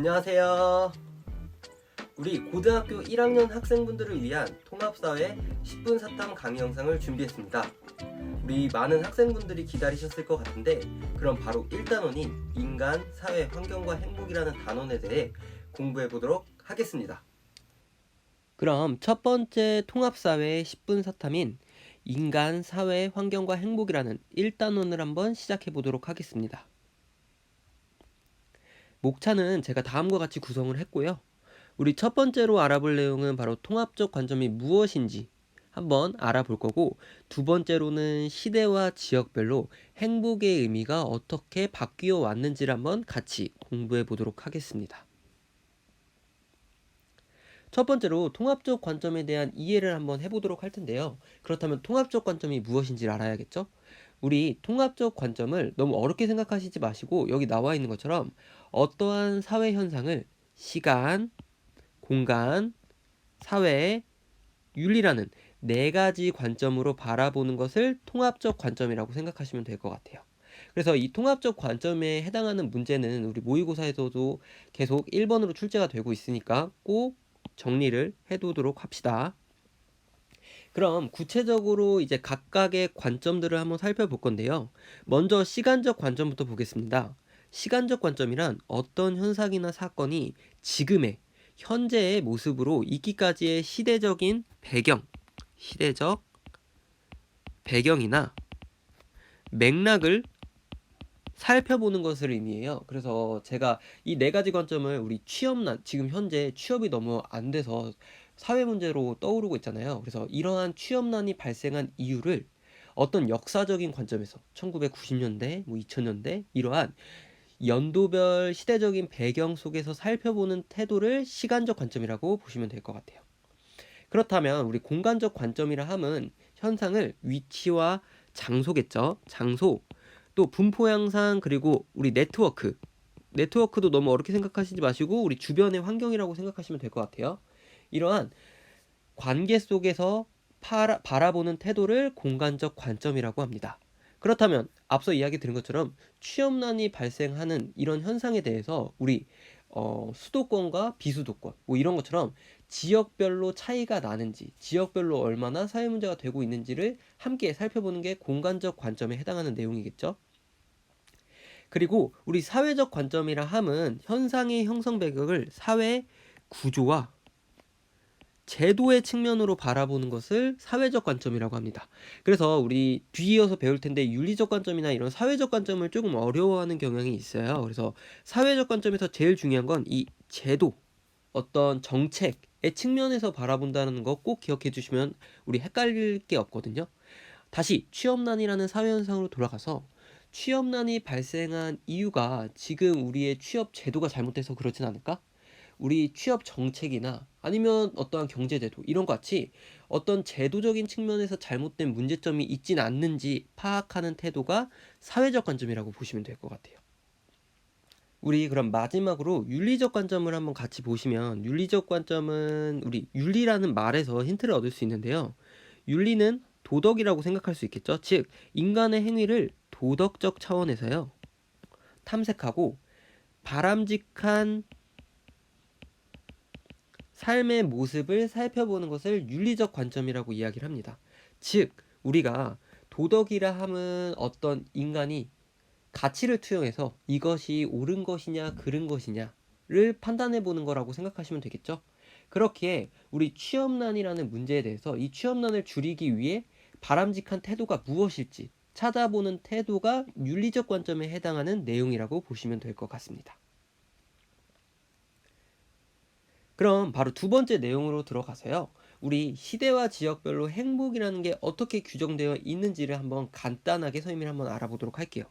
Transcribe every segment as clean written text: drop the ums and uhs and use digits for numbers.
안녕하세요. 우리 고등학교 1학년 학생분들을 위한 통합사회 10분 사탐 강의 영상을 준비했습니다. 우리 많은 학생분들이 기다리셨을 것 같은데, 그럼 바로 1단원인 인간, 사회, 환경과 행복이라는 단원에 대해 공부해 보도록 하겠습니다. 그럼 첫 번째 통합사회 10분 사탐인 인간, 사회, 환경과 행복이라는 1단원을 한번 시작해 보도록 하겠습니다. 목차는 제가 다음과 같이 구성을 했고요. 우리 첫 번째로 알아볼 내용은 바로 통합적 관점이 무엇인지 한번 알아볼 거고, 두 번째로는 시대와 지역별로 행복의 의미가 어떻게 바뀌어 왔는지를 한번 같이 공부해 보도록 하겠습니다. 첫 번째로 통합적 관점에 대한 이해를 한번 해보도록 할 텐데요. 그렇다면 통합적 관점이 무엇인지를 알아야겠죠? 우리 통합적 관점을 너무 어렵게 생각하시지 마시고, 여기 나와 있는 것처럼 어떠한 사회 현상을 시간, 공간, 사회, 윤리라는 네 가지 관점으로 바라보는 것을 통합적 관점이라고 생각하시면 될 것 같아요. 그래서 이 통합적 관점에 해당하는 문제는 우리 모의고사에서도 계속 1번으로 출제가 되고 있으니까 꼭 정리를 해두도록 합시다. 그럼 구체적으로 이제 각각의 관점들을 한번 살펴볼 건데요. 먼저 시간적 관점부터 보겠습니다. 시간적 관점이란 어떤 현상이나 사건이 지금의 현재의 모습으로 있기까지의 시대적 배경이나 맥락을 살펴보는 것을 의미해요. 그래서 제가 이 네 가지 관점을 우리 취업난, 지금 현재 취업이 너무 안 돼서 사회 문제로 떠오르고 있잖아요. 그래서 이러한 취업난이 발생한 이유를 어떤 역사적인 관점에서 1990년대, 2000년대 이러한 연도별 시대적인 배경 속에서 살펴보는 태도를 시간적 관점이라고 보시면 될 것 같아요. 그렇다면 우리 공간적 관점이라 함은 현상을 위치와 장소겠죠. 장소, 또 분포 양상, 그리고 우리 네트워크도 너무 어렵게 생각하시지 마시고 우리 주변의 환경이라고 생각하시면 될 것 같아요. 이러한 관계 속에서 바라보는 태도를 공간적 관점이라고 합니다. 그렇다면 앞서 이야기 드린 것처럼 취업난이 발생하는 이런 현상에 대해서 우리 수도권과 비수도권 뭐 이런 것처럼 지역별로 차이가 나는지, 지역별로 얼마나 사회 문제가 되고 있는지를 함께 살펴보는 게 공간적 관점에 해당하는 내용이겠죠. 그리고 우리 사회적 관점이라 함은 현상의 형성 배경을 사회 구조와 제도의 측면으로 바라보는 것을 사회적 관점이라고 합니다. 그래서 우리 뒤이어서 배울 텐데 윤리적 관점이나 이런 사회적 관점을 조금 어려워하는 경향이 있어요. 그래서 사회적 관점에서 제일 중요한 건 이 제도, 어떤 정책의 측면에서 바라본다는 거 꼭 기억해 주시면 우리 헷갈릴 게 없거든요. 다시 취업난이라는 사회 현상으로 돌아가서 취업난이 발생한 이유가 지금 우리의 취업 제도가 잘못돼서 그렇진 않을까? 우리 취업 정책이나 아니면 어떠한 경제제도 이런 것 같이 어떤 제도적인 측면에서 잘못된 문제점이 있진 않는지 파악하는 태도가 사회적 관점이라고 보시면 될 것 같아요. 우리 그럼 마지막으로 윤리적 관점을 한번 같이 보시면, 윤리적 관점은 우리 윤리라는 말에서 힌트를 얻을 수 있는데요. 윤리는 도덕이라고 생각할 수 있겠죠. 즉 인간의 행위를 도덕적 차원에서요 탐색하고 바람직한 삶의 모습을 살펴보는 것을 윤리적 관점이라고 이야기를 합니다. 즉 우리가 도덕이라 함은 어떤 인간이 가치를 투영해서 이것이 옳은 것이냐 그른 것이냐를 판단해 보는 거라고 생각하시면 되겠죠. 그렇기에 우리 취업난이라는 문제에 대해서 이 취업난을 줄이기 위해 바람직한 태도가 무엇일지 찾아보는 태도가 윤리적 관점에 해당하는 내용이라고 보시면 될 것 같습니다. 그럼 바로 두 번째 내용으로 들어가서요. 우리 시대와 지역별로 행복이라는 게 어떻게 규정되어 있는지를 한번 간단하게 설명을 한번 알아보도록 할게요.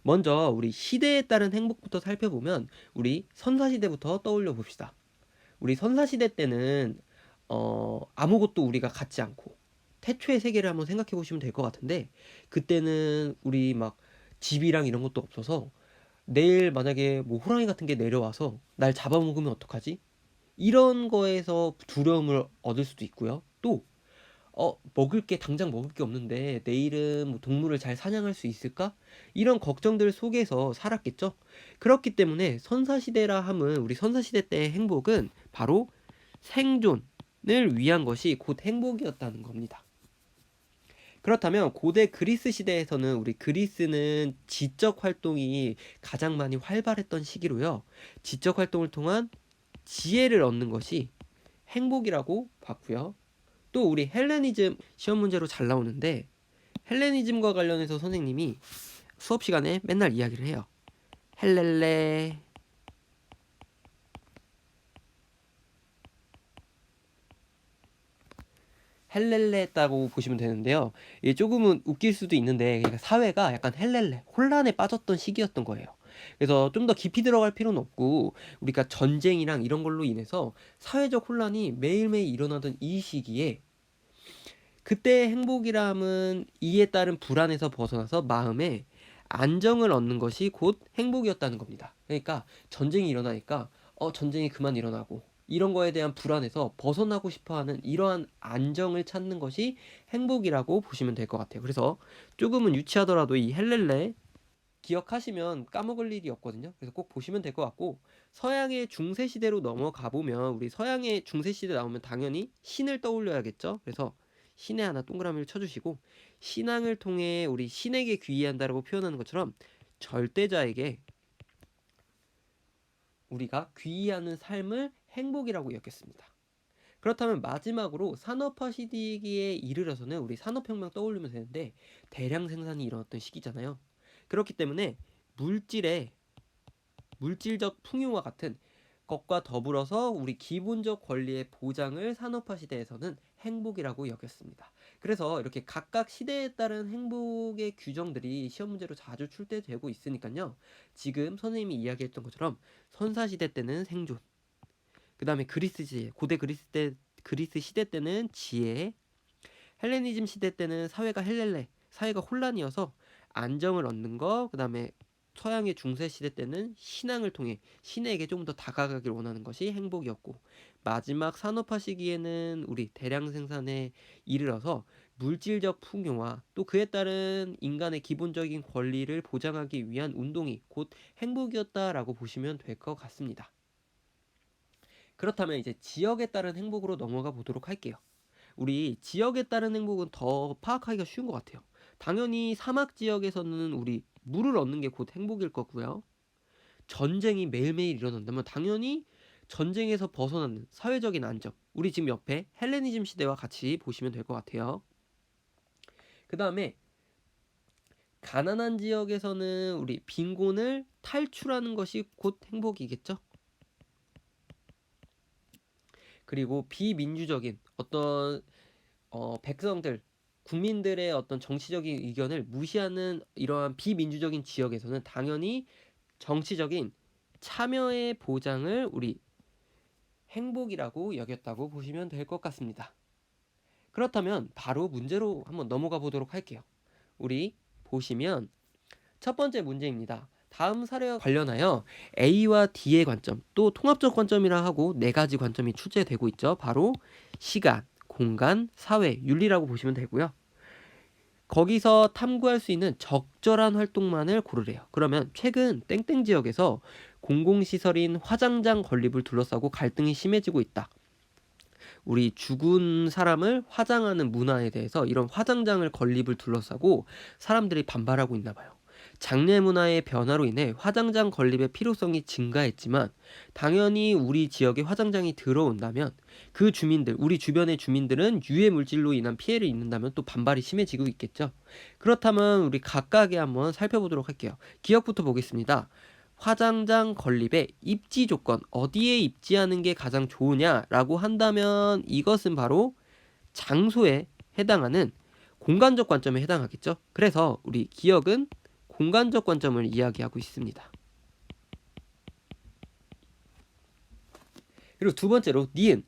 먼저 우리 시대에 따른 행복부터 살펴보면 우리 선사시대부터 떠올려 봅시다. 우리 선사시대 때는 아무것도 우리가 갖지 않고 태초의 세계를 한번 생각해 보시면 될 것 같은데, 그때는 우리 막 집이랑 이런 것도 없어서 내일 만약에 뭐 호랑이 같은 게 내려와서 날 잡아먹으면 어떡하지? 이런 거에서 두려움을 얻을 수도 있고요. 또 먹을 게 당장 먹을 게 없는데 내일은 뭐 동물을 잘 사냥할 수 있을까? 이런 걱정들 속에서 살았겠죠. 그렇기 때문에 선사시대라 함은 우리 선사시대 때의 행복은 바로 생존을 위한 것이 곧 행복이었다는 겁니다. 그렇다면 고대 그리스 시대에서는 우리 그리스는 지적 활동이 가장 많이 활발했던 시기로요. 지적 활동을 통한 지혜를 얻는 것이 행복이라고 봤고요. 또 우리 헬레니즘 시험 문제로 잘 나오는데 헬레니즘과 관련해서 선생님이 수업 시간에 맨날 이야기를 해요. 헬렐레 헬렐레 했다고 보시면 되는데요. 이게 조금은 웃길 수도 있는데 그러니까 사회가 약간 헬렐레 혼란에 빠졌던 시기였던 거예요. 그래서 좀 더 깊이 들어갈 필요는 없고 우리가 전쟁이랑 이런 걸로 인해서 사회적 혼란이 매일매일 일어나던 이 시기에 그때의 행복이람은 이에 따른 불안에서 벗어나서 마음에 안정을 얻는 것이 곧 행복이었다는 겁니다. 그러니까 전쟁이 일어나니까 전쟁이 그만 일어나고 이런 거에 대한 불안에서 벗어나고 싶어하는 이러한 안정을 찾는 것이 행복이라고 보시면 될 것 같아요. 그래서 조금은 유치하더라도 이 헬렐레 기억하시면 까먹을 일이 없거든요. 그래서 꼭 보시면 될 것 같고 서양의 중세 시대로 넘어가 보면 우리 서양의 중세 시대 나오면 당연히 신을 떠올려야겠죠. 그래서 신에 하나 동그라미를 쳐주시고 신앙을 통해 우리 신에게 귀의한다라고 표현하는 것처럼 절대자에게 우리가 귀의하는 삶을 행복이라고 여겼습니다. 그렇다면 마지막으로 산업화 시기에 이르러서는 우리 산업혁명 떠올리면 되는데 대량 생산이 일어났던 시기잖아요. 그렇기 때문에 물질적 풍요와 같은 것과 더불어서 우리 기본적 권리의 보장을 산업화 시대에서는 행복이라고 여겼습니다. 그래서 이렇게 각각 시대에 따른 행복의 규정들이 시험 문제로 자주 출제되고 있으니까요. 지금 선생님이 이야기했던 것처럼 선사시대 때는 생존, 그 다음에 그리스 시대, 고대 그리스 시대 때는 지혜, 헬레니즘 시대 때는 사회가 사회가 혼란이어서 안정을 얻는 거, 그 다음에 서양의 중세 시대 때는 신앙을 통해 신에게 좀 더 다가가길 원하는 것이 행복이었고 마지막 산업화 시기에는 우리 대량 생산에 이르러서 물질적 풍요와 또 그에 따른 인간의 기본적인 권리를 보장하기 위한 운동이 곧 행복이었다라고 보시면 될 것 같습니다. 그렇다면 이제 지역에 따른 행복으로 넘어가 보도록 할게요. 우리 지역에 따른 행복은 더 파악하기가 쉬운 것 같아요. 당연히 사막 지역에서는 우리 물을 얻는 게 곧 행복일 거고요. 전쟁이 매일매일 일어난다면 당연히 전쟁에서 벗어나는 사회적인 안정. 우리 지금 옆에 헬레니즘 시대와 같이 보시면 될 것 같아요. 그 다음에 가난한 지역에서는 우리 빈곤을 탈출하는 것이 곧 행복이겠죠. 그리고 비민주적인 어떤 백성들, 국민들의 어떤 정치적인 의견을 무시하는 이러한 비민주적인 지역에서는 당연히 정치적인 참여의 보장을 우리 행복이라고 여겼다고 보시면 될 것 같습니다. 그렇다면 바로 문제로 한번 넘어가 보도록 할게요. 우리 보시면 첫 번째 문제입니다. 다음 사례와 관련하여 A와 D의 관점, 또 통합적 관점이라 하고 네 가지 관점이 출제되고 있죠. 바로 시간, 공간, 사회, 윤리라고 보시면 되고요. 거기서 탐구할 수 있는 적절한 활동만을 고르래요. 그러면 최근 땡땡 지역에서 공공시설인 화장장 건립을 둘러싸고 갈등이 심해지고 있다. 우리 죽은 사람을 화장하는 문화에 대해서 이런 화장장을 건립을 둘러싸고 사람들이 반발하고 있나 봐요. 장례 문화의 변화로 인해 화장장 건립의 필요성이 증가했지만 당연히 우리 지역에 화장장이 들어온다면 그 주민들, 우리 주변의 주민들은 유해 물질로 인한 피해를 입는다면 또 반발이 심해지고 있겠죠. 그렇다면 우리 각각의 한번 살펴보도록 할게요. 기억부터 보겠습니다. 화장장 건립의 입지 조건, 어디에 입지하는 게 가장 좋으냐라고 한다면 이것은 바로 장소에 해당하는 공간적 관점에 해당하겠죠. 그래서 우리 기억은 공간적 관점을 이야기하고 있습니다. 그리고 두 번째로 니은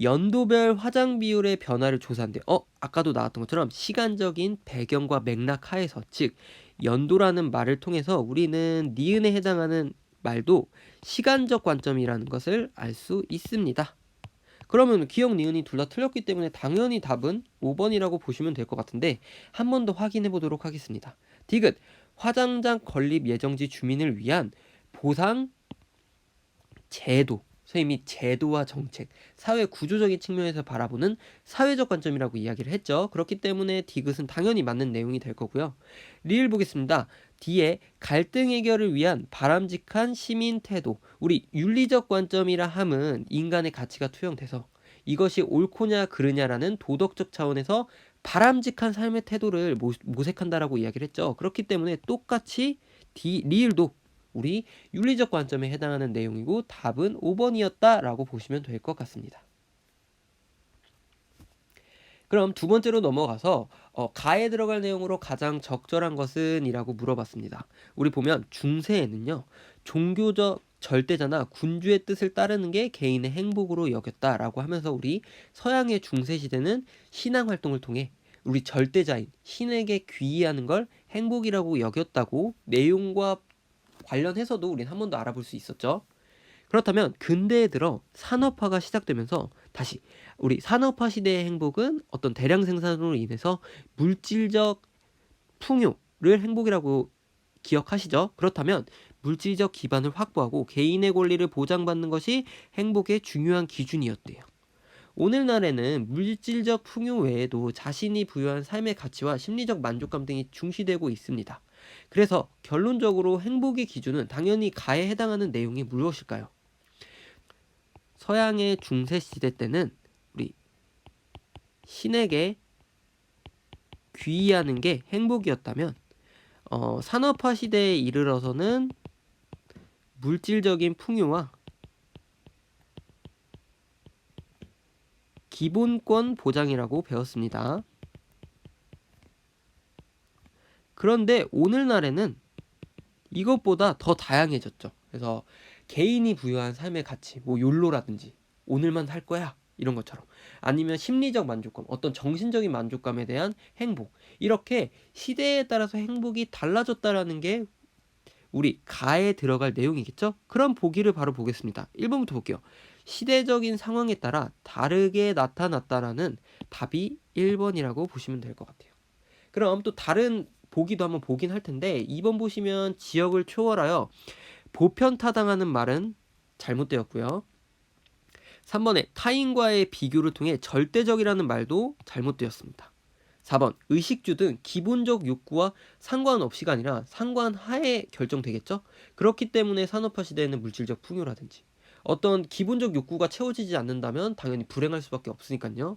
연도별 화장 비율의 변화를 조사한대. 아까도 나왔던 것처럼 시간적인 배경과 맥락 하에서 즉 연도라는 말을 통해서 우리는 니은에 해당하는 말도 시간적 관점이라는 것을 알 수 있습니다. 그러면 기억, 니은이 둘 다 틀렸기 때문에 당연히 답은 5번이라고 보시면 될 것 같은데 한 번 더 확인해 보도록 하겠습니다. 디귿 화장장 건립 예정지 주민을 위한 보상 제도, 선생님이 제도와 정책, 사회 구조적인 측면에서 바라보는 사회적 관점이라고 이야기를 했죠. 그렇기 때문에 디귿은 당연히 맞는 내용이 될 거고요. 리을 보겠습니다. 뒤에 갈등 해결을 위한 바람직한 시민 태도, 우리 윤리적 관점이라 함은 인간의 가치가 투영돼서 이것이 옳고냐 그르냐라는 도덕적 차원에서 바람직한 삶의 태도를 모색한다라고 이야기를 했죠. 그렇기 때문에 똑같이 리을도 우리 윤리적 관점에 해당하는 내용이고 답은 5번이었다라고 보시면 될 것 같습니다. 그럼 두 번째로 넘어가서 가에 들어갈 내용으로 가장 적절한 것은? 이라고 물어봤습니다. 우리 보면 중세에는요. 종교적 절대자나 군주의 뜻을 따르는 게 개인의 행복으로 여겼다라고 하면서 우리 서양의 중세시대는 신앙활동을 통해 우리 절대자인 신에게 귀의하는 걸 행복이라고 여겼다고 내용과 관련해서도 우리는 한 번 더 알아볼 수 있었죠. 그렇다면 근대에 들어 산업화가 시작되면서 다시 우리 산업화 시대의 행복은 어떤 대량 생산으로 인해서 물질적 풍요를 행복이라고 기억하시죠? 그렇다면 물질적 기반을 확보하고 개인의 권리를 보장받는 것이 행복의 중요한 기준이었대요. 오늘날에는 물질적 풍요 외에도 자신이 부여한 삶의 가치와 심리적 만족감 등이 중시되고 있습니다. 그래서 결론적으로 행복의 기준은 당연히 가에 해당하는 내용이 무엇일까요? 서양의 중세시대 때는 우리 신에게 귀의하는 게 행복이었다면 산업화 시대에 이르러서는 물질적인 풍요와 기본권 보장이라고 배웠습니다. 그런데 오늘날에는 이것보다 더 다양해졌죠. 그래서 개인이 부여한 삶의 가치, 뭐 욜로라든지 오늘만 살 거야 이런 것처럼, 아니면 심리적 만족감, 어떤 정신적인 만족감에 대한 행복, 이렇게 시대에 따라서 행복이 달라졌다라는 게 우리 가에 들어갈 내용이겠죠? 그럼 보기를 바로 보겠습니다. 1번부터 볼게요. 시대적인 상황에 따라 다르게 나타났다라는 답이 1번이라고 보시면 될 것 같아요. 그럼 또 다른 보기도 한번 보긴 할 텐데 2번 보시면 지역을 초월하여 보편타당하는 말은 잘못되었고요. 3번에 타인과의 비교를 통해 절대적이라는 말도 잘못되었습니다. 4번 의식주 등 기본적 욕구와 상관없이가 아니라 상관하에 결정되겠죠. 그렇기 때문에 산업화 시대에는 물질적 풍요라든지 어떤 기본적 욕구가 채워지지 않는다면 당연히 불행할 수밖에 없으니까요.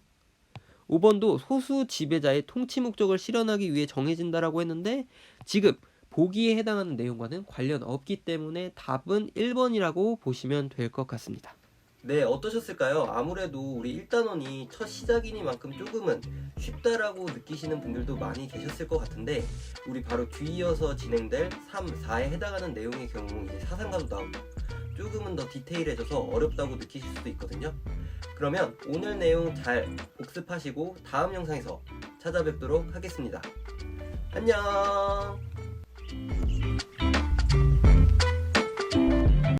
5번도 소수 지배자의 통치 목적을 실현하기 위해 정해진다라고 했는데 지금 보기에 해당하는 내용과는 관련 없기 때문에 답은 1번이라고 보시면 될 것 같습니다. 네, 어떠셨을까요? 아무래도 우리 1단원이 첫 시작이니만큼 조금은 쉽다라고 느끼시는 분들도 많이 계셨을 것 같은데 우리 바로 뒤이어서 진행될 3, 4에 해당하는 내용의 경우 이제 사상가도 나오고 조금은 더 디테일해져서 어렵다고 느끼실 수도 있거든요. 그러면 오늘 내용 잘 복습하시고 다음 영상에서 찾아뵙도록 하겠습니다. 안녕!